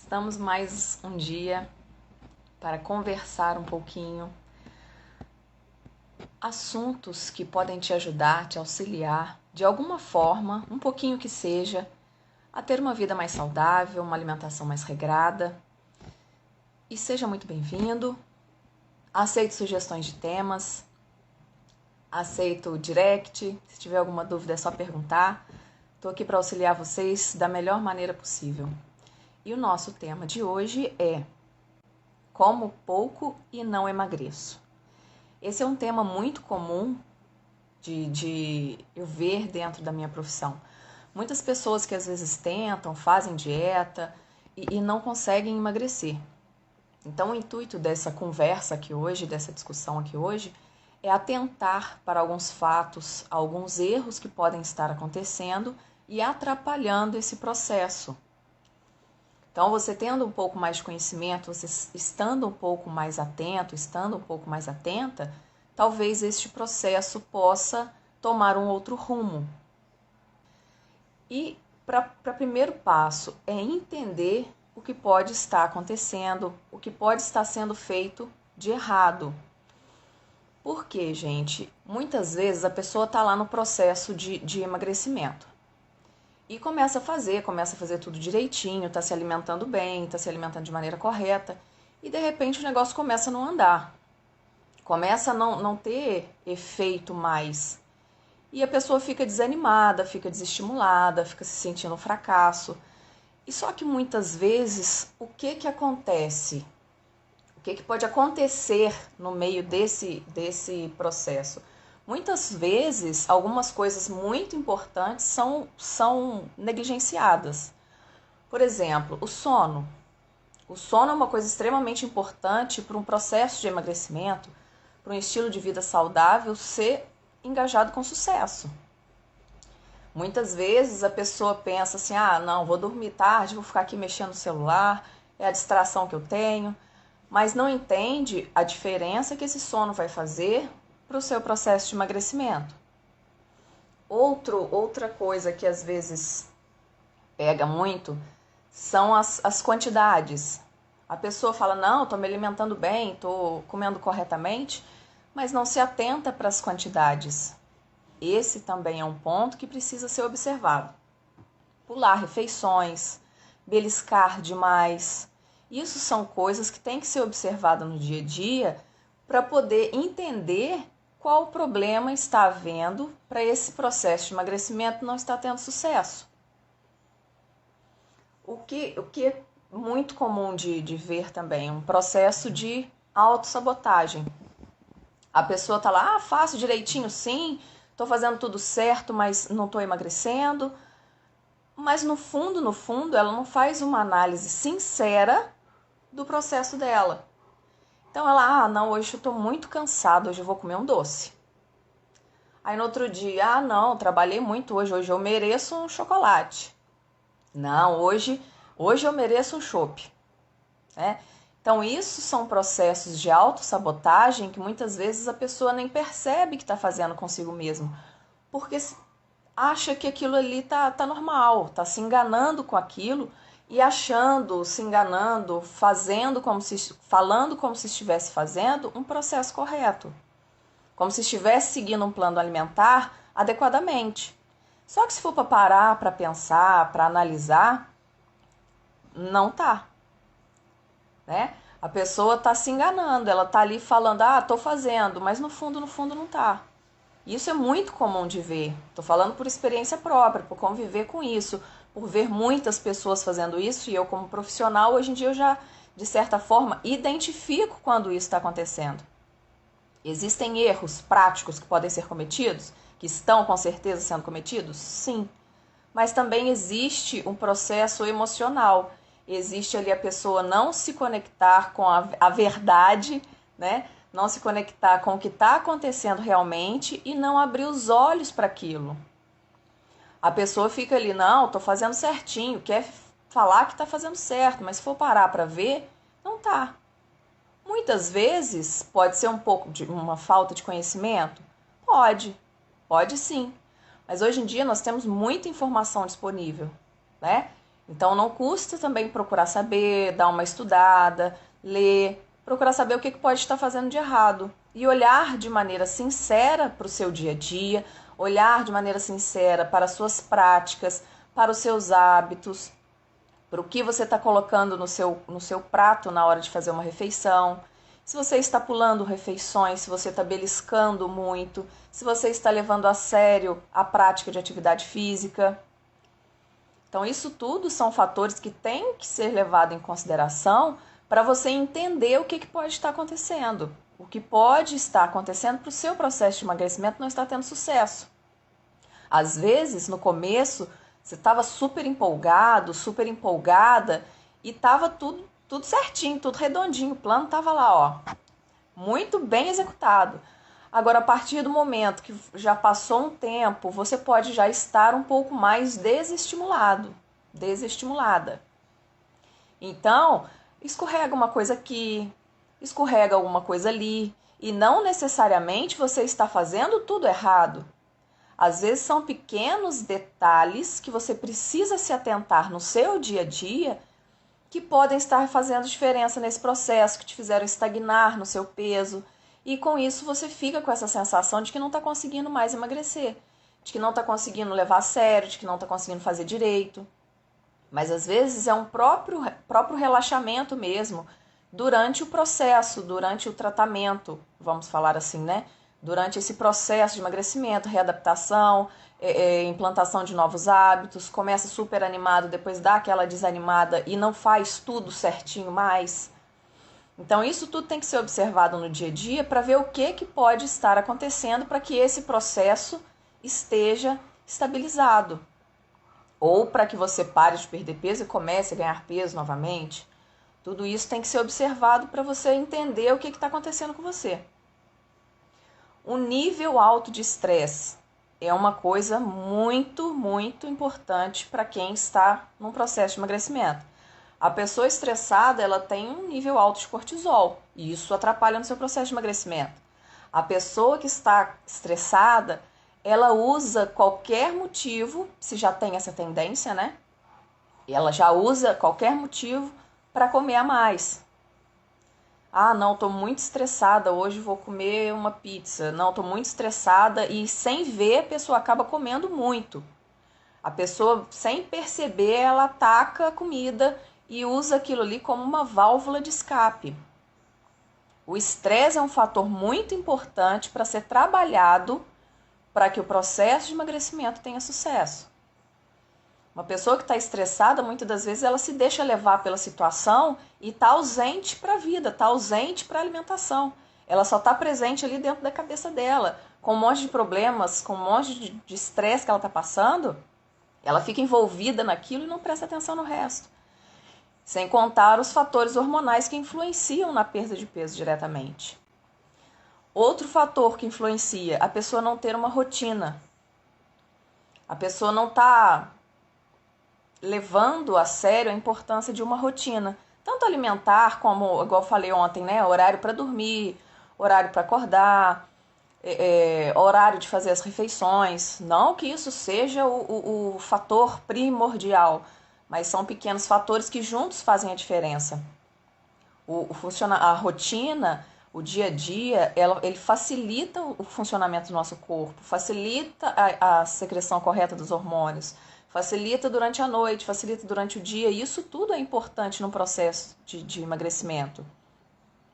Estamos mais um dia para conversar um pouquinho, assuntos que podem te ajudar, te auxiliar, de alguma forma, um pouquinho que seja, a ter uma vida mais saudável, uma alimentação mais regrada. E seja muito bem-vindo, aceito sugestões de temas, aceito o direct, se tiver alguma dúvida é só perguntar. Estou aqui para auxiliar vocês da melhor maneira possível. E o nosso tema de hoje é como pouco e não emagreço. Esse é um tema muito comum de eu ver dentro da minha profissão. Muitas pessoas que às vezes tentam, fazem dieta e não conseguem emagrecer. Então o intuito dessa conversa aqui hoje, dessa discussão aqui hoje, é atentar para alguns fatos, alguns erros que podem estar acontecendo e atrapalhando esse processo. Então, você tendo um pouco mais de conhecimento, você estando um pouco mais atento, estando um pouco mais atenta, talvez este processo possa tomar um outro rumo. E para primeiro passo é entender o que pode estar acontecendo, o que pode estar sendo feito de errado. Porque, gente, muitas vezes a pessoa está lá no processo de emagrecimento. E começa a fazer tudo direitinho, está se alimentando bem, está se alimentando de maneira correta. E de repente o negócio começa a não andar. Começa a não ter efeito mais. E a pessoa fica desanimada, fica desestimulada, fica se sentindo um fracasso. E só que muitas vezes, o que acontece? O que pode acontecer no meio desse processo? Muitas vezes, algumas coisas muito importantes são negligenciadas. Por exemplo, o sono. O sono é uma coisa extremamente importante para um processo de emagrecimento, para um estilo de vida saudável ser engajado com sucesso. Muitas vezes a pessoa pensa assim, não, vou dormir tarde, vou ficar aqui mexendo no celular, é a distração que eu tenho, mas não entende a diferença que esse sono vai fazer para o seu processo de emagrecimento. Outra coisa que às vezes pega muito são as quantidades. A pessoa fala, não, estou me alimentando bem, estou comendo corretamente, mas não se atenta para as quantidades. Esse também é um ponto que precisa ser observado. Pular refeições, beliscar demais. Isso são coisas que têm que ser observadas no dia a dia para poder entender qual o problema está havendo para esse processo de emagrecimento não estar tendo sucesso. O que é muito comum de ver também, um processo de autossabotagem. A pessoa está lá, faço direitinho sim, estou fazendo tudo certo, mas não estou emagrecendo. Mas no fundo, ela não faz uma análise sincera do processo dela. Então ela, não, hoje eu estou muito cansada, hoje eu vou comer um doce. Aí no outro dia, não, trabalhei muito hoje eu mereço um chocolate. Não, hoje eu mereço um chopp. Né? Então isso são processos de autossabotagem que muitas vezes a pessoa nem percebe que está fazendo consigo mesmo. Porque acha que aquilo ali tá normal, tá se enganando com aquilo e se enganando, falando como se estivesse fazendo um processo correto, como se estivesse seguindo um plano alimentar adequadamente. Só que se for para parar, para pensar, para analisar, não tá, né? A pessoa tá se enganando, ela tá ali falando, tô fazendo, mas no fundo não tá. Isso é muito comum de ver. Estou falando por experiência própria, por conviver com isso, por ver muitas pessoas fazendo isso, e eu como profissional, hoje em dia eu já, de certa forma, identifico quando isso está acontecendo. Existem erros práticos que podem ser cometidos, que estão com certeza sendo cometidos? Sim. Mas também existe um processo emocional. Existe ali a pessoa não se conectar com a verdade, né? Não se conectar com o que está acontecendo realmente e não abrir os olhos para aquilo. A pessoa fica ali, não, estou fazendo certinho, quer falar que está fazendo certo, mas se for parar para ver, não está. Muitas vezes pode ser um pouco de uma falta de conhecimento? Pode sim. Mas hoje em dia nós temos muita informação disponível, né? Então não custa também procurar saber, dar uma estudada, ler, procurar saber o que pode estar fazendo de errado e olhar de maneira sincera para o seu dia a dia, olhar de maneira sincera para as suas práticas, para os seus hábitos, para o que você está colocando no seu prato na hora de fazer uma refeição. Se você está pulando refeições, se você está beliscando muito, se você está levando a sério a prática de atividade física. Então, isso tudo são fatores que têm que ser levados em consideração para você entender o que pode estar acontecendo. O que pode estar acontecendo para o seu processo de emagrecimento não estar tendo sucesso. Às vezes, no começo, você estava super empolgado, super empolgada e estava tudo certinho, tudo redondinho. O plano estava lá, ó, muito bem executado. Agora, a partir do momento que já passou um tempo, você pode já estar um pouco mais desestimulado, desestimulada. Então, escorrega uma coisa aqui, escorrega alguma coisa ali, e não necessariamente você está fazendo tudo errado. Às vezes são pequenos detalhes que você precisa se atentar no seu dia a dia que podem estar fazendo diferença nesse processo, que te fizeram estagnar no seu peso. E com isso você fica com essa sensação de que não está conseguindo mais emagrecer, de que não está conseguindo levar a sério, de que não está conseguindo fazer direito. Mas às vezes é um próprio relaxamento mesmo, durante o processo, durante o tratamento, vamos falar assim, né? Durante esse processo de emagrecimento, readaptação, implantação de novos hábitos, começa super animado, depois dá aquela desanimada e não faz tudo certinho mais. Então isso tudo tem que ser observado no dia a dia para ver o que pode estar acontecendo para que esse processo esteja estabilizado. Ou para que você pare de perder peso e comece a ganhar peso novamente. Tudo isso tem que ser observado para você entender o que está acontecendo com você. O nível alto de estresse é uma coisa muito, muito importante para quem está num processo de emagrecimento. A pessoa estressada, ela tem um nível alto de cortisol e isso atrapalha no seu processo de emagrecimento. A pessoa que está estressada, ela usa qualquer motivo, se já tem essa tendência, né? Ela já usa qualquer motivo para comer a mais. Ah, não, estou muito estressada, hoje vou comer uma pizza. Não, estou muito estressada e sem ver a pessoa acaba comendo muito. A pessoa, sem perceber, ela ataca a comida e usa aquilo ali como uma válvula de escape. O estresse é um fator muito importante para ser trabalhado para que o processo de emagrecimento tenha sucesso. Uma pessoa que está estressada, muitas das vezes, ela se deixa levar pela situação e está ausente para a vida, está ausente para a alimentação. Ela só está presente ali dentro da cabeça dela, com um monte de problemas, com um monte de estresse que ela está passando. Ela fica envolvida naquilo e não presta atenção no resto. Sem contar os fatores hormonais que influenciam na perda de peso diretamente. Outro fator que influencia, a pessoa não ter uma rotina. A pessoa não está levando a sério a importância de uma rotina, tanto alimentar como, igual eu falei ontem, né, horário para dormir, horário para acordar, horário de fazer as refeições. Não que isso seja o fator primordial, mas são pequenos fatores que juntos fazem a diferença. A rotina, o dia a dia, ele facilita o funcionamento do nosso corpo, facilita a secreção correta dos hormônios, facilita durante a noite, facilita durante o dia. E isso tudo é importante no processo de emagrecimento,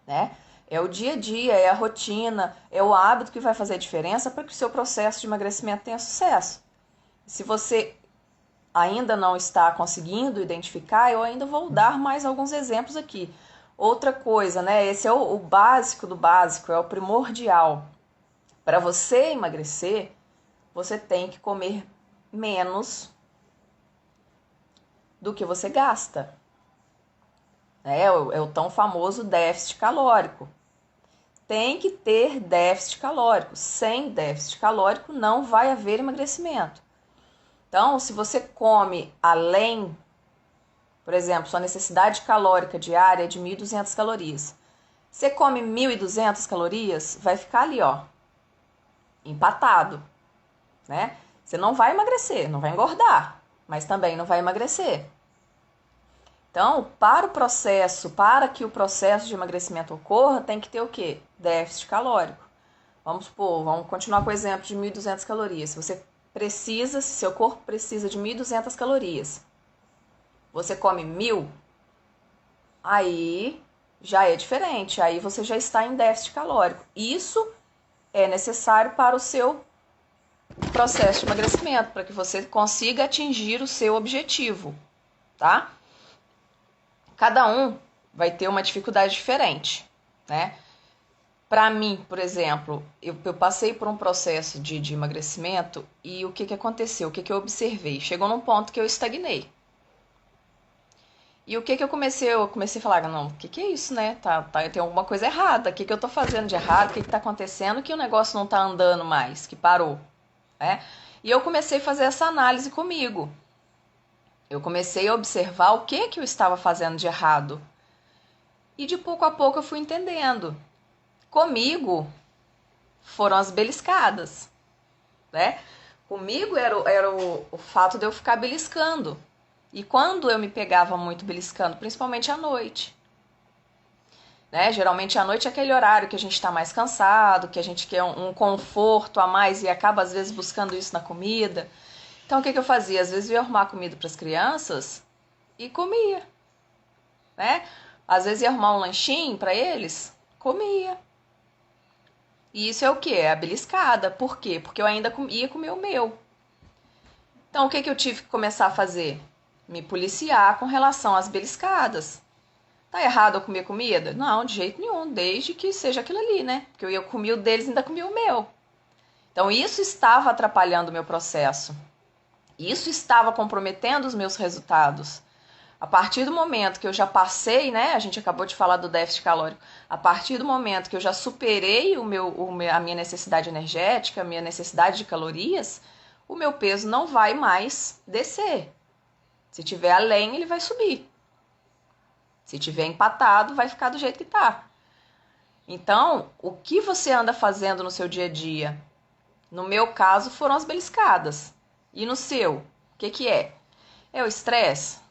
né? É o dia a dia, é a rotina, é o hábito que vai fazer a diferença para que o seu processo de emagrecimento tenha sucesso. Se você ainda não está conseguindo identificar, eu ainda vou dar mais alguns exemplos aqui. Outra coisa, né? Esse é o básico do básico, é o primordial. Para você emagrecer, você tem que comer menos do que você gasta. É o tão famoso déficit calórico. Tem que ter déficit calórico. Sem déficit calórico não vai haver emagrecimento. Então, se você come além, por exemplo, sua necessidade calórica diária é de 1.200 calorias. Você come 1.200 calorias, vai ficar ali, ó, empatado, né? Você não vai emagrecer, não vai engordar, mas também não vai emagrecer. Então, para que o processo de emagrecimento ocorra, tem que ter o quê? Déficit calórico. Vamos supor, vamos continuar com o exemplo de 1.200 calorias. Se seu corpo precisa de 1.200 calorias, você come 1.000, aí já é diferente, aí você já está em déficit calórico. Isso é necessário para o seu processo de emagrecimento, para que você consiga atingir o seu objetivo, tá? Cada um vai ter uma dificuldade diferente, né? Para mim, por exemplo, eu passei por um processo de emagrecimento e o que aconteceu? O que eu observei? Chegou num ponto que eu estagnei. E o que eu comecei? Eu comecei a falar, não, o que é isso, né? Tem alguma coisa errada. O que eu tô fazendo de errado? O que tá acontecendo que o negócio não tá andando mais, que parou, né? E eu comecei a fazer essa análise comigo. Eu comecei a observar o que eu estava fazendo de errado. E de pouco a pouco eu fui entendendo. Comigo foram as beliscadas, né? Comigo era o fato de eu ficar beliscando. E quando eu me pegava muito beliscando, principalmente à noite, né? Geralmente à noite é aquele horário que a gente está mais cansado, que a gente quer um conforto a mais e acaba às vezes buscando isso na comida. Então o que eu fazia? Às vezes eu ia arrumar comida para as crianças e comia, né? Às vezes ia arrumar um lanchinho para eles, comia. E isso é o que? É a beliscada. Por quê? Porque eu ainda ia comer o meu. Então o que eu tive que começar a fazer? Me policiar com relação às beliscadas. Tá errado eu comer comida? Não, de jeito nenhum, desde que seja aquilo ali, né? Porque eu comia o deles e ainda comia o meu. Então isso estava atrapalhando o meu processo. Isso estava comprometendo os meus resultados. A partir do momento que eu já passei, né? A gente acabou de falar do déficit calórico. A partir do momento que eu já superei a minha necessidade energética, a minha necessidade de calorias, o meu peso não vai mais descer. Se tiver além, ele vai subir. Se tiver empatado, vai ficar do jeito que tá. Então, o que você anda fazendo no seu dia a dia? No meu caso, foram as beliscadas. E no seu? O que é? É o estresse?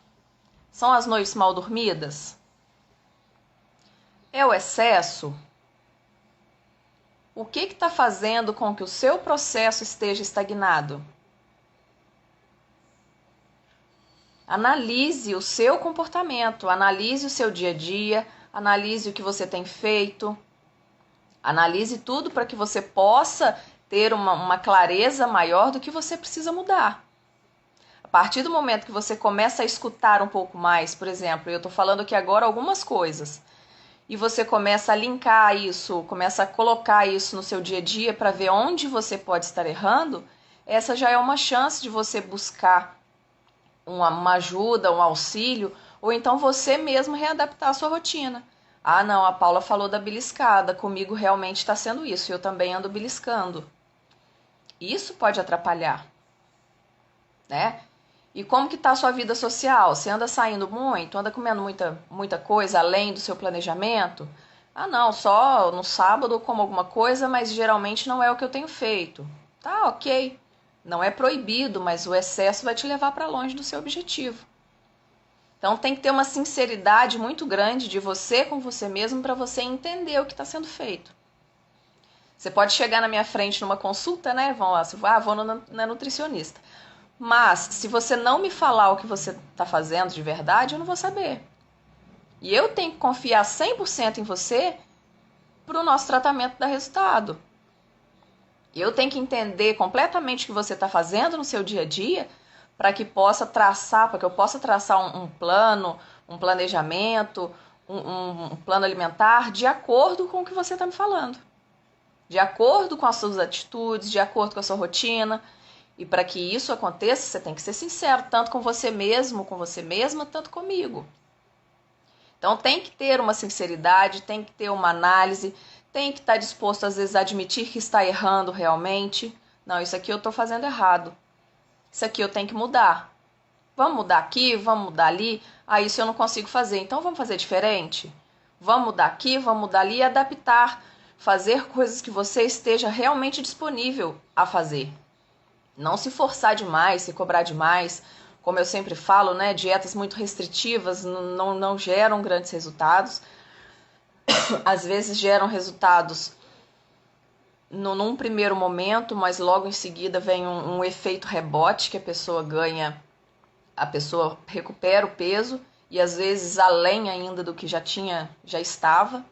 São as noites mal dormidas? É o excesso? O que está fazendo com que o seu processo esteja estagnado? Analise o seu comportamento, analise o seu dia a dia, analise o que você tem feito, analise tudo para que você possa ter uma clareza maior do que você precisa mudar. A partir do momento que você começa a escutar um pouco mais, por exemplo, eu estou falando aqui agora algumas coisas, e você começa a linkar isso, começa a colocar isso no seu dia a dia para ver onde você pode estar errando, essa já é uma chance de você buscar uma ajuda, um auxílio, ou então você mesmo readaptar a sua rotina. Ah, não, a Paula falou da beliscada, comigo realmente está sendo isso, eu também ando beliscando. Isso pode atrapalhar, né? E como que tá a sua vida social? Você anda saindo muito? Anda comendo muita coisa além do seu planejamento? Ah, não, só no sábado eu como alguma coisa, mas geralmente não é o que eu tenho feito. Tá, ok. Não é proibido, mas o excesso vai te levar para longe do seu objetivo. Então tem que ter uma sinceridade muito grande de você com você mesmo para você entender o que está sendo feito. Você pode chegar na minha frente numa consulta, né? Vou na nutricionista. Mas se você não me falar o que você está fazendo de verdade, eu não vou saber. E eu tenho que confiar 100% em você para o nosso tratamento dar resultado. Eu tenho que entender completamente o que você está fazendo no seu dia a dia para que eu possa traçar um plano, um planejamento, um plano alimentar de acordo com o que você está me falando. De acordo com as suas atitudes, de acordo com a sua rotina. E para que isso aconteça, você tem que ser sincero, tanto com você mesmo, com você mesma, tanto comigo. Então tem que ter uma sinceridade, tem que ter uma análise, tem que estar disposto às vezes a admitir que está errando realmente. Não, isso aqui eu estou fazendo errado. Isso aqui eu tenho que mudar. Vamos mudar aqui, vamos mudar ali. Ah, isso eu não consigo fazer, então vamos fazer diferente? Vamos mudar aqui, vamos mudar ali e adaptar. Fazer coisas que você esteja realmente disponível a fazer. Não se forçar demais, se cobrar demais. como eu sempre falo, né, dietas muito restritivas não geram grandes resultados. Às vezes geram resultados num primeiro momento, mas logo em seguida vem um efeito rebote que a pessoa ganha, a pessoa recupera o peso e às vezes além ainda do que já estava.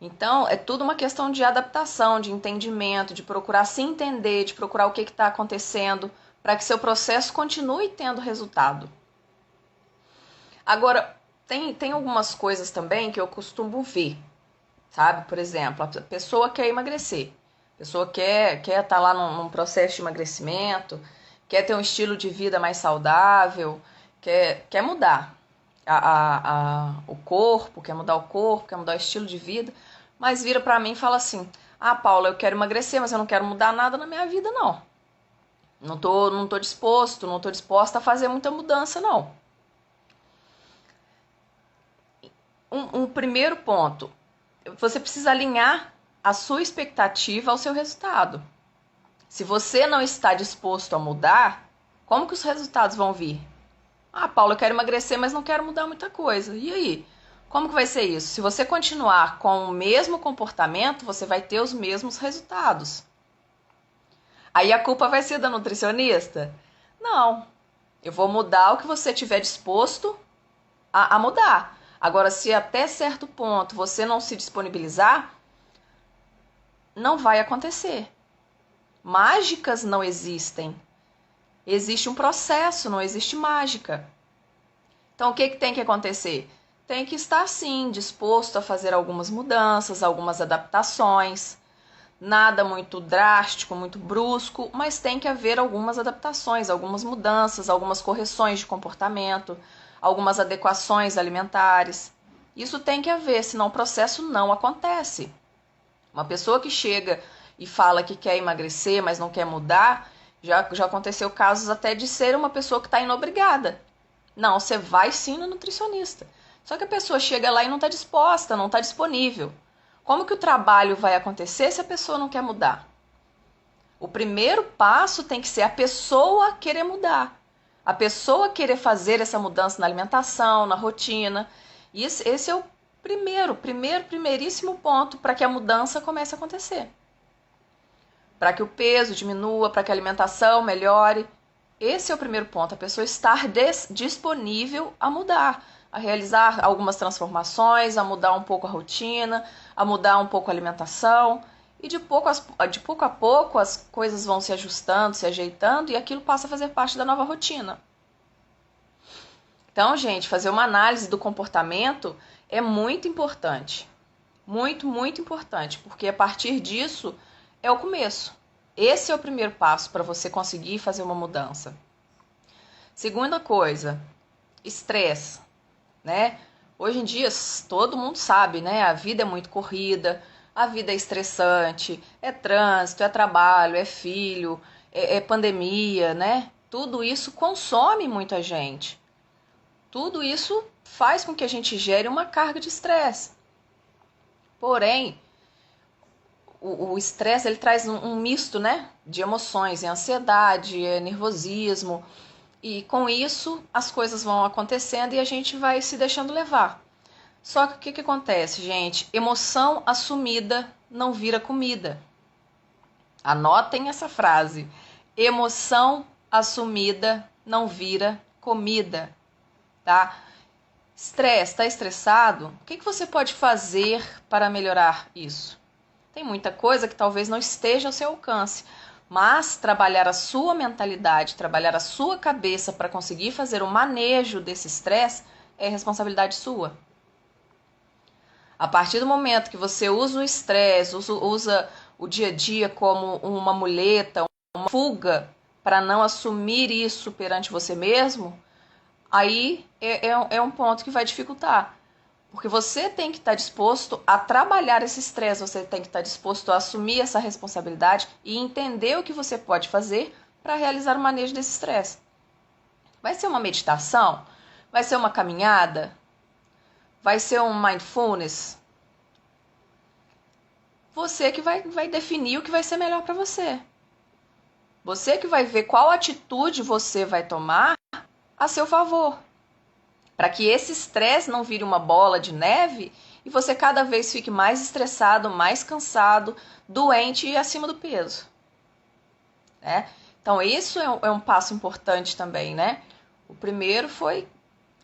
Então, é tudo uma questão de adaptação, de entendimento, de procurar se entender, de procurar o que está acontecendo, para que seu processo continue tendo resultado. Agora, tem algumas coisas também que eu costumo ver, sabe? Por exemplo, a pessoa quer emagrecer, a pessoa quer estar lá num processo de emagrecimento, quer ter um estilo de vida mais saudável, quer mudar o corpo, quer mudar o corpo, quer mudar o estilo de vida, mas vira pra mim e fala assim: ah, Paula, eu quero emagrecer, mas eu não quero mudar nada na minha vida, não. Não tô disposta a fazer muita mudança, não. Um primeiro ponto, você precisa alinhar a sua expectativa ao seu resultado. Se você não está disposto a mudar, como que os resultados vão vir? Ah, Paula, eu quero emagrecer, mas não quero mudar muita coisa. E aí? Como que vai ser isso? Se você continuar com o mesmo comportamento, você vai ter os mesmos resultados. Aí a culpa vai ser da nutricionista? Não. Eu vou mudar o que você estiver disposto a mudar. Agora, se até certo ponto você não se disponibilizar, não vai acontecer. Mágicas não existem. Existe um processo, não existe mágica. Então, o que tem que acontecer? Tem que estar, sim, disposto a fazer algumas mudanças, algumas adaptações. Nada muito drástico, muito brusco, mas tem que haver algumas adaptações, algumas mudanças, algumas correções de comportamento, algumas adequações alimentares. Isso tem que haver, senão o processo não acontece. Uma pessoa que chega e fala que quer emagrecer, mas não quer mudar, já aconteceu casos até de ser uma pessoa que está indo obrigada. Não, você vai sim no nutricionista. Só que a pessoa chega lá e não está disposta, não está disponível. Como que o trabalho vai acontecer se a pessoa não quer mudar? O primeiro passo tem que ser a pessoa querer mudar. A pessoa querer fazer essa mudança na alimentação, na rotina. E esse é o primeiríssimo ponto para que a mudança comece a acontecer. Para que o peso diminua, para que a alimentação melhore. Esse é o primeiro ponto, a pessoa estar disponível a mudar, a realizar algumas transformações, a mudar um pouco a rotina, a mudar um pouco a alimentação. E de pouco a pouco as coisas vão se ajustando, se ajeitando e aquilo passa a fazer parte da nova rotina. Então, gente, fazer uma análise do comportamento é muito importante. Muito, muito importante, porque a partir disso é o começo. Esse é o primeiro passo para você conseguir fazer uma mudança. Segunda coisa, estresse, né? Hoje em dia todo mundo sabe, né? A vida é muito corrida, a vida é estressante, é trânsito, é trabalho, é filho, é pandemia, né? Tudo isso consome muita gente. Tudo isso faz com que a gente gere uma carga de estresse. Porém, o estresse ele traz um misto, né, de emoções, é ansiedade, é nervosismo, e com isso as coisas vão acontecendo e a gente vai se deixando levar. Só que o que acontece, gente? Emoção assumida não vira comida. Anotem essa frase. Emoção assumida não vira comida, tá? Estresse, tá estressado? O que você pode fazer para melhorar isso? Tem muita coisa que talvez não esteja ao seu alcance, mas trabalhar a sua mentalidade, trabalhar a sua cabeça para conseguir fazer o manejo desse estresse é responsabilidade sua. A partir do momento que você usa o estresse, usa o dia a dia como uma muleta, uma fuga para não assumir isso perante você mesmo, aí é um ponto que vai dificultar. Porque você tem que estar disposto a trabalhar esse estresse, você tem que estar disposto a assumir essa responsabilidade e entender o que você pode fazer para realizar o manejo desse estresse. Vai ser uma meditação? Vai ser uma caminhada? Vai ser um mindfulness? Você que vai definir o que vai ser melhor para você. Você que vai ver qual atitude você vai tomar a seu favor, para que esse estresse não vire uma bola de neve e você cada vez fique mais estressado, mais cansado, doente e acima do peso, né? Então, isso é um passo importante também, né? O primeiro foi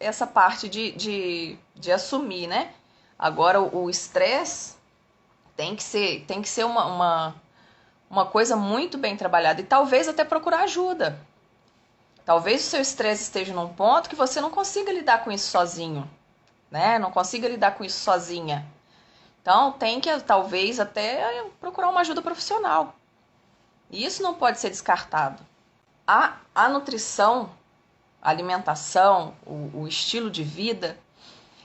essa parte de assumir, né? Agora, o estresse tem que ser uma coisa muito bem trabalhada e talvez até procurar ajuda. Talvez o seu estresse esteja num ponto que você não consiga lidar com isso sozinho, né? Não consiga lidar com isso sozinha. Então, tem que talvez até procurar uma ajuda profissional. E isso não pode ser descartado. A nutrição, a alimentação, o estilo de vida,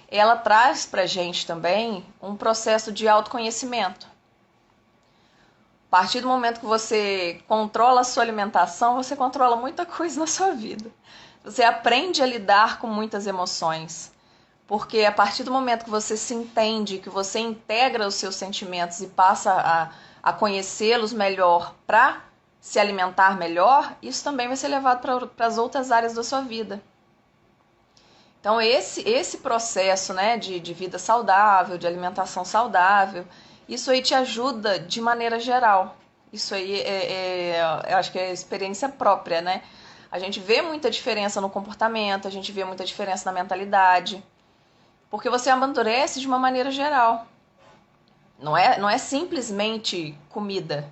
ela traz pra gente também um processo de autoconhecimento. A partir do momento que você controla a sua alimentação, você controla muita coisa na sua vida. Você aprende a lidar com muitas emoções. Porque a partir do momento que você se entende, que você integra os seus sentimentos e passa a conhecê-los melhor para se alimentar melhor, isso também vai ser levado para as outras áreas da sua vida. Então, esse processo, né, de vida saudável, de alimentação saudável, isso aí te ajuda de maneira geral. Isso aí eu acho que é experiência própria, né? A gente vê muita diferença no comportamento, a gente vê muita diferença na mentalidade, porque você amadurece de uma maneira geral. Não é simplesmente comida,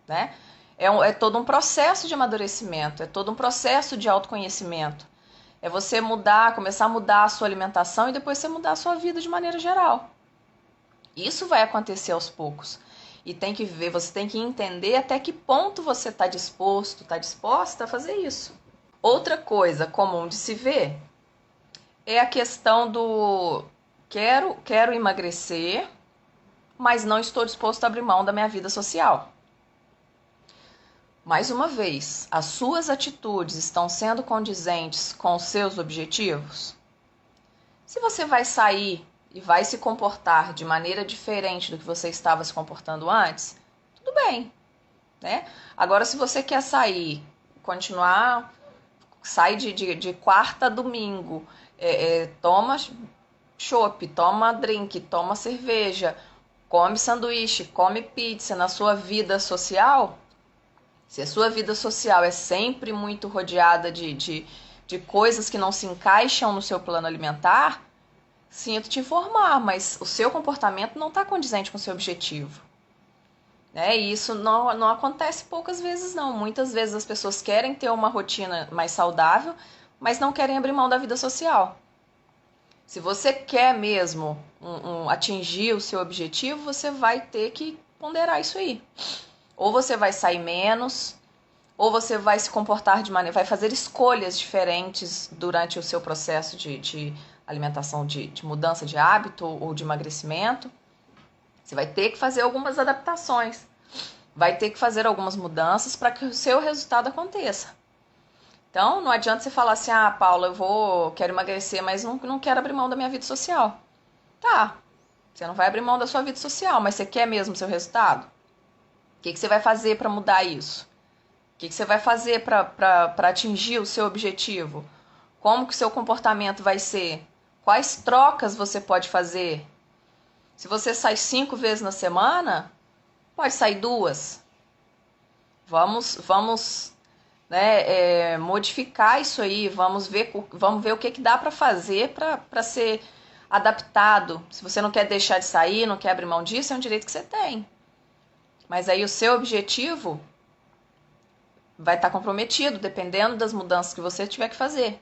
né? É todo um processo de amadurecimento, é todo um processo de autoconhecimento. É você mudar, começar a mudar a sua alimentação e depois você mudar a sua vida de maneira geral. Isso vai acontecer aos poucos. E tem que ver, você tem que entender até que ponto você está disposto, está disposta a fazer isso. Outra coisa comum de se ver é a questão do quero emagrecer, mas não estou disposto a abrir mão da minha vida social. Mais uma vez, as suas atitudes estão sendo condizentes com os seus objetivos? Se você vai sair e vai se comportar de maneira diferente do que você estava se comportando antes, tudo bem, né? Agora, se você quer sair, continuar, sai de quarta a domingo, toma chopp, toma drink, toma cerveja, come sanduíche, come pizza na sua vida social. Se a sua vida social é sempre muito rodeada de coisas que não se encaixam no seu plano alimentar, sinto te informar, mas o seu comportamento não está condizente com o seu objetivo. Né? E isso não acontece poucas vezes, não. Muitas vezes as pessoas querem ter uma rotina mais saudável, mas não querem abrir mão da vida social. Se você quer mesmo atingir o seu objetivo, você vai ter que ponderar isso aí. Ou você vai sair menos, ou você vai se comportar de maneira, vai fazer escolhas diferentes durante o seu processo de alimentação, de mudança de hábito ou de emagrecimento. Você vai ter que fazer algumas adaptações, vai ter que fazer algumas mudanças para que o seu resultado aconteça. Então, não adianta você falar assim, Paula, quero emagrecer, mas não quero abrir mão da minha vida social. Tá, você não vai abrir mão da sua vida social, mas você quer mesmo o seu resultado? O que você vai fazer para mudar isso? O que você vai fazer para atingir o seu objetivo? Como que o seu comportamento vai ser? Quais trocas você pode fazer? Se você sai 5 vezes na semana, pode sair 2. Vamos né, modificar isso aí, vamos ver o que dá para fazer para ser adaptado. Se você não quer deixar de sair, não quer abrir mão disso, é um direito que você tem. Mas aí o seu objetivo vai estar comprometido, dependendo das mudanças que você tiver que fazer.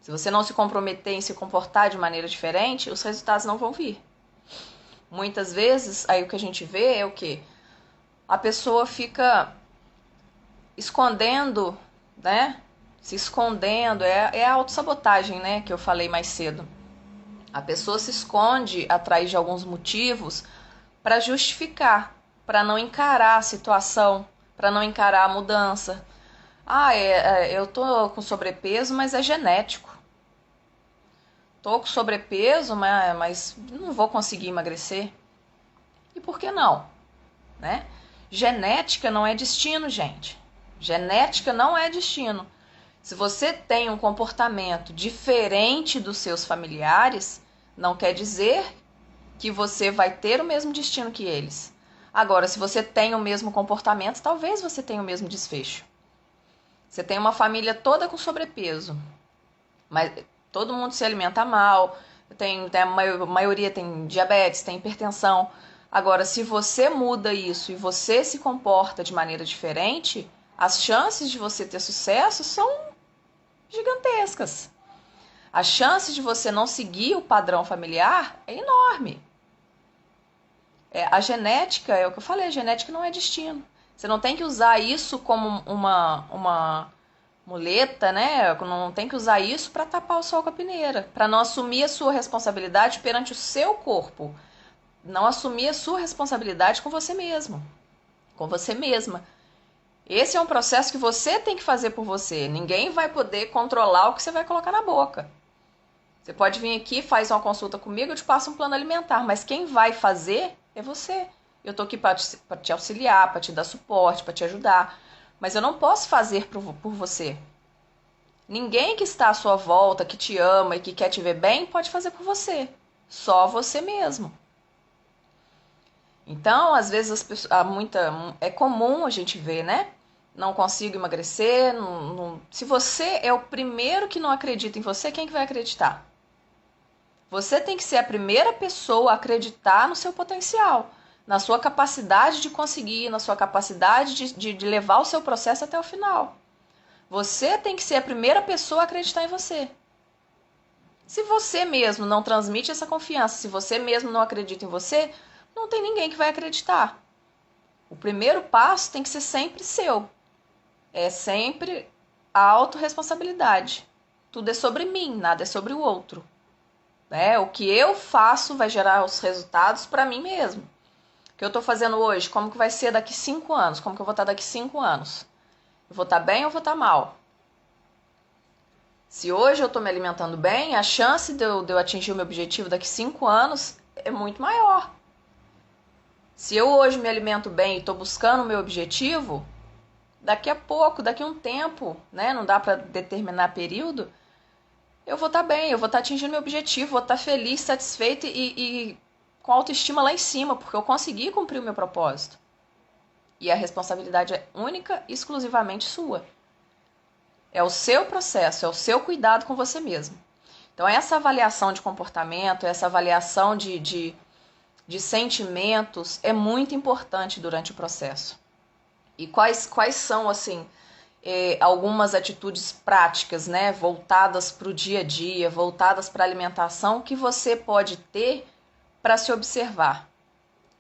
Se você não se comprometer em se comportar de maneira diferente, os resultados não vão vir. Muitas vezes, aí o que a gente vê é o quê? A pessoa fica escondendo, né? Se escondendo, é a autossabotagem, né? Que eu falei mais cedo. A pessoa se esconde atrás de alguns motivos para justificar, para não encarar a situação, para não encarar a mudança. Eu tô com sobrepeso, mas é genético. Tô com sobrepeso, mas não vou conseguir emagrecer. E por que não? Né? Genética não é destino, gente. Genética não é destino. Se você tem um comportamento diferente dos seus familiares, não quer dizer que você vai ter o mesmo destino que eles. Agora, se você tem o mesmo comportamento, talvez você tenha o mesmo desfecho. Você tem uma família toda com sobrepeso, mas todo mundo se alimenta mal, a maioria tem diabetes, tem hipertensão. Agora, se você muda isso e você se comporta de maneira diferente, as chances de você ter sucesso são gigantescas. A chance de você não seguir o padrão familiar é enorme. A genética, é o que eu falei, a genética não é destino. Você não tem que usar isso como uma muleta, né? Não tem que usar isso para tapar o sol com a peneira, para não assumir a sua responsabilidade perante o seu corpo, não assumir a sua responsabilidade com você mesmo, com você mesma. Esse é um processo que você tem que fazer por você. Ninguém vai poder controlar o que você vai colocar na boca. Você pode vir aqui, faz uma consulta comigo, eu te passo um plano alimentar, mas quem vai fazer é você. Eu tô aqui para te auxiliar, para te dar suporte, para te ajudar. Mas eu não posso fazer por você. Ninguém que está à sua volta, que te ama e que quer te ver bem, pode fazer por você. Só você mesmo. Então, às vezes, é comum a gente ver, né? Não consigo emagrecer. Se você é o primeiro que não acredita em você, quem que vai acreditar? Você tem que ser a primeira pessoa a acreditar no seu potencial, na sua capacidade de conseguir, na sua capacidade de levar o seu processo até o final. Você tem que ser a primeira pessoa a acreditar em você. Se você mesmo não transmite essa confiança, se você mesmo não acredita em você, não tem ninguém que vai acreditar. O primeiro passo tem que ser sempre seu. É sempre a autorresponsabilidade. Tudo é sobre mim, nada é sobre o outro. O que eu faço vai gerar os resultados para mim mesmo. O que eu estou fazendo hoje, como que vai ser daqui 5 anos? Como que eu vou estar daqui 5 anos? Eu vou estar bem ou vou estar mal? Se hoje eu estou me alimentando bem, a chance de eu atingir o meu objetivo daqui 5 anos é muito maior. Se eu hoje me alimento bem e estou buscando o meu objetivo, daqui a pouco, daqui a um tempo, né? Não dá para determinar período, eu vou estar bem, eu vou estar atingindo meu objetivo, vou estar feliz, satisfeita e com autoestima lá em cima, porque eu consegui cumprir o meu propósito. E a responsabilidade é única e exclusivamente sua. É o seu processo, é o seu cuidado com você mesmo. Então, essa avaliação de comportamento, essa avaliação de sentimentos é muito importante durante o processo. E quais são, assim, algumas atitudes práticas, né, voltadas para o dia a dia, voltadas para a alimentação, que você pode ter para se observar?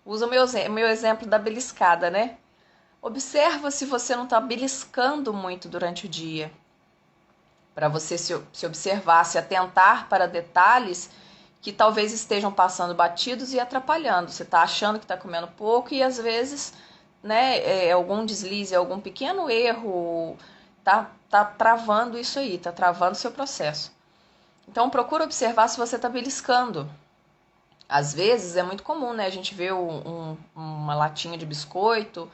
Usa o meu exemplo da beliscada, né? Observa se você não está beliscando muito durante o dia. Para você se observar, se atentar para detalhes que talvez estejam passando batidos e atrapalhando. Você está achando que está comendo pouco e às vezes, né, algum deslize, algum pequeno erro tá travando isso aí, tá travando o seu processo. Então procura observar se você está beliscando. Às vezes é muito comum, né, a gente vê uma latinha de biscoito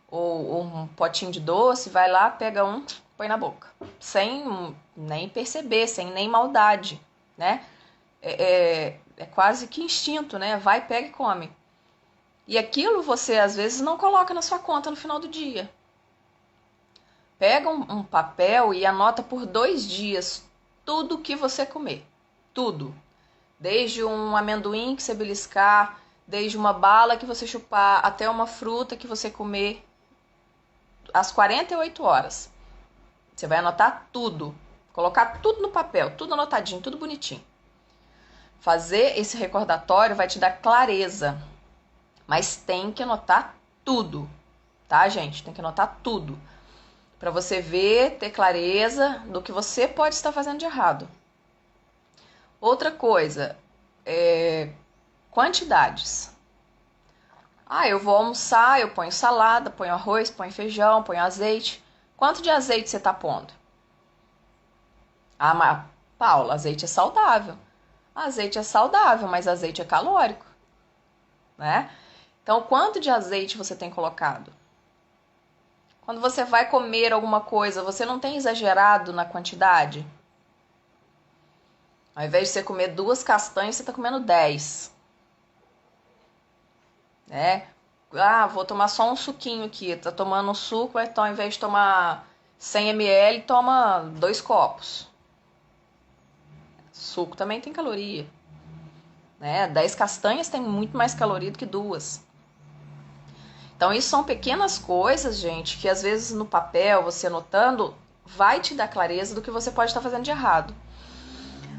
ou um potinho de doce, vai lá, pega um, põe na boca, sem nem perceber, sem nem maldade, né? É quase que instinto, né? Vai, pega e come. E aquilo você, às vezes, não coloca na sua conta no final do dia. Pega um papel e anota por 2 dias tudo que você comer. Tudo. Desde um amendoim que você beliscar, desde uma bala que você chupar, até uma fruta que você comer às 48 horas. Você vai anotar tudo. Colocar tudo no papel, tudo anotadinho, tudo bonitinho. Fazer esse recordatório vai te dar clareza. Mas tem que anotar tudo, tá, gente? Tem que anotar tudo. Para você ver, ter clareza do que você pode estar fazendo de errado. Outra coisa, quantidades. Eu vou almoçar, eu ponho salada, ponho arroz, ponho feijão, ponho azeite. Quanto de azeite você está pondo? Mas, Paula, azeite é saudável. Azeite é saudável, mas azeite é calórico, né? Então, quanto de azeite você tem colocado? Quando você vai comer alguma coisa, você não tem exagerado na quantidade? Ao invés de você comer 2 castanhas, você está comendo 10. Né? Ah, vou tomar só um suquinho aqui. Tá tomando um suco, então ao invés de tomar 100 ml, toma 2 copos. Suco também tem caloria. Né? 10 castanhas tem muito mais caloria do que 2. Então, isso são pequenas coisas, gente, que às vezes no papel, você anotando, vai te dar clareza do que você pode estar fazendo de errado.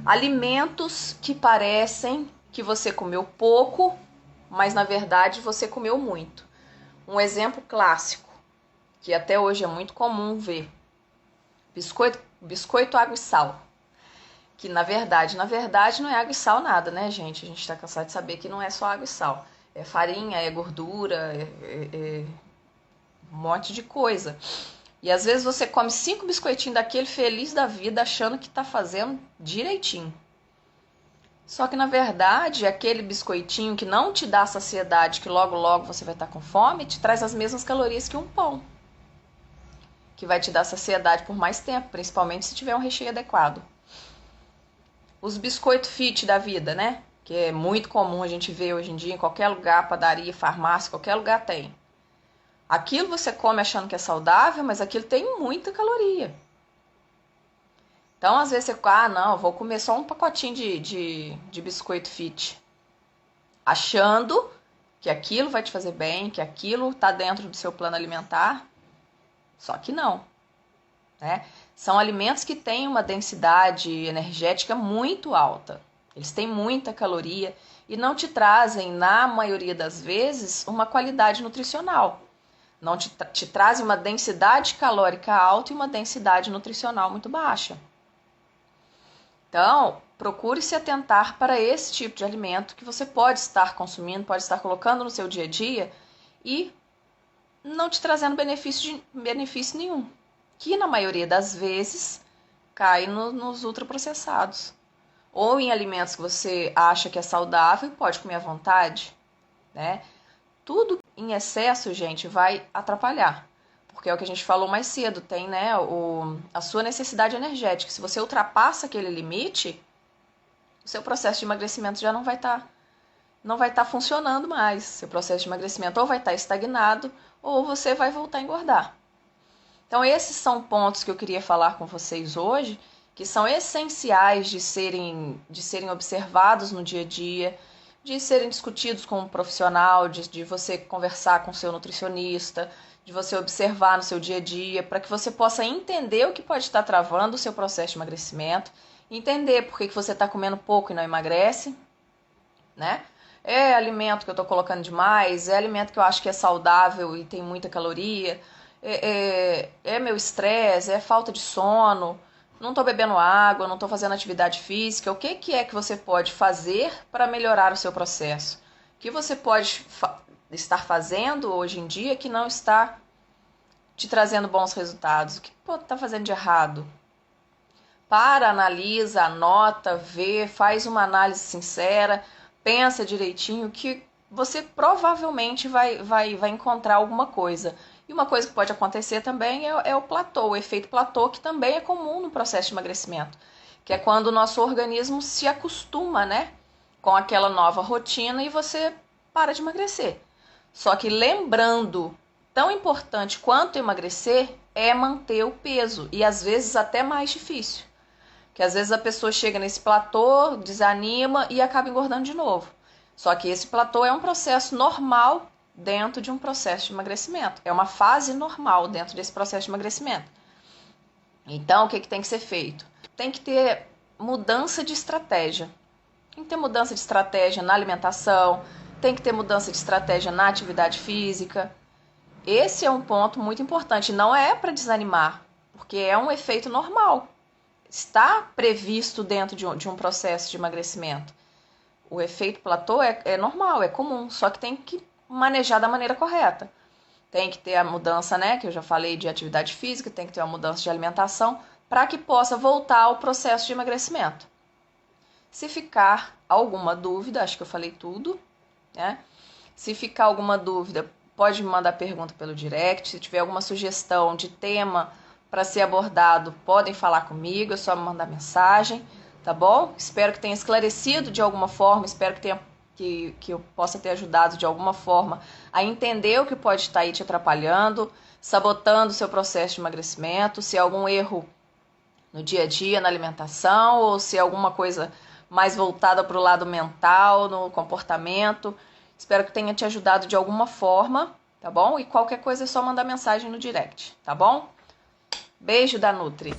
Alimentos que parecem que você comeu pouco, mas na verdade você comeu muito. Um exemplo clássico, que até hoje é muito comum ver: biscoito, água e sal. Que na verdade não é água e sal nada, né, gente? A gente tá cansado de saber que não é só água e sal. É farinha, é gordura, é um monte de coisa. E às vezes você come 5 biscoitinhos daquele feliz da vida, achando que tá fazendo direitinho. Só que na verdade, aquele biscoitinho que não te dá saciedade, que logo logo você vai estar com fome, te traz as mesmas calorias que um pão, que vai te dar saciedade por mais tempo, principalmente se tiver um recheio adequado. Os biscoitos fit da vida, né? Que é muito comum a gente ver hoje em dia em qualquer lugar, padaria, farmácia, qualquer lugar tem. Aquilo você come achando que é saudável, mas aquilo tem muita caloria. Então, às vezes você, não, vou comer só um pacotinho de biscoito fit, achando que aquilo vai te fazer bem, que aquilo está dentro do seu plano alimentar, só que não, né? São alimentos que têm uma densidade energética muito alta, eles têm muita caloria e não te trazem, na maioria das vezes, uma qualidade nutricional. Não te trazem uma densidade calórica alta e uma densidade nutricional muito baixa. Então, procure se atentar para esse tipo de alimento que você pode estar consumindo, pode estar colocando no seu dia a dia e não te trazendo benefício nenhum, que na maioria das vezes cai nos ultraprocessados. Ou em alimentos que você acha que é saudável e pode comer à vontade, né? Tudo em excesso, gente, vai atrapalhar. Porque é o que a gente falou mais cedo, tem, né, a sua necessidade energética. Se você ultrapassa aquele limite, o seu processo de emagrecimento já não vai estar funcionando mais. Seu processo de emagrecimento ou vai estar estagnado ou você vai voltar a engordar. Então, esses são pontos que eu queria falar com vocês hoje, que são essenciais de serem observados no dia a dia, de serem discutidos com um profissional, de você conversar com o seu nutricionista, de você observar no seu dia a dia, para que você possa entender o que pode estar travando o seu processo de emagrecimento, entender por que você está comendo pouco e não emagrece, né? É alimento que eu estou colocando demais, é alimento que eu acho que é saudável e tem muita caloria, é meu estresse, é falta de sono, não estou bebendo água, não estou fazendo atividade física. O que é que você pode fazer para melhorar o seu processo? O que você pode estar fazendo hoje em dia que não está te trazendo bons resultados? O que pode estar fazendo de errado? Para, analisa, anota, vê, faz uma análise sincera, pensa direitinho que você provavelmente vai encontrar alguma coisa. E uma coisa que pode acontecer também é o platô, o efeito platô, que também é comum no processo de emagrecimento, que é quando o nosso organismo se acostuma, né, com aquela nova rotina e você para de emagrecer. Só que lembrando, tão importante quanto emagrecer é manter o peso, e às vezes até mais difícil. Que às vezes a pessoa chega nesse platô, desanima e acaba engordando de novo. Só que esse platô é um processo normal dentro de um processo de emagrecimento. É uma fase normal dentro desse processo de emagrecimento. Então, o que tem que ser feito? Tem que ter mudança de estratégia. Tem que ter mudança de estratégia na alimentação, tem que ter mudança de estratégia na atividade física. Esse é um ponto muito importante. Não é para desanimar, porque é um efeito normal. Está previsto dentro de um processo de emagrecimento. O efeito platô é normal, é comum, só que tem que manejar da maneira correta. Tem que ter a mudança, né, que eu já falei, de atividade física, tem que ter uma mudança de alimentação para que possa voltar ao processo de emagrecimento. Se ficar alguma dúvida, acho que eu falei tudo, né? Se ficar alguma dúvida, pode me mandar pergunta pelo direct. Se tiver alguma sugestão de tema para ser abordado, podem falar comigo, é só me mandar mensagem, tá bom? Espero que tenha esclarecido de alguma forma, espero que eu possa ter ajudado de alguma forma a entender o que pode estar aí te atrapalhando, sabotando o seu processo de emagrecimento, se é algum erro no dia a dia, na alimentação, ou se é alguma coisa mais voltada para o lado mental, no comportamento. Espero que tenha te ajudado de alguma forma, tá bom? E qualquer coisa é só mandar mensagem no direct, tá bom? Beijo da Nutri!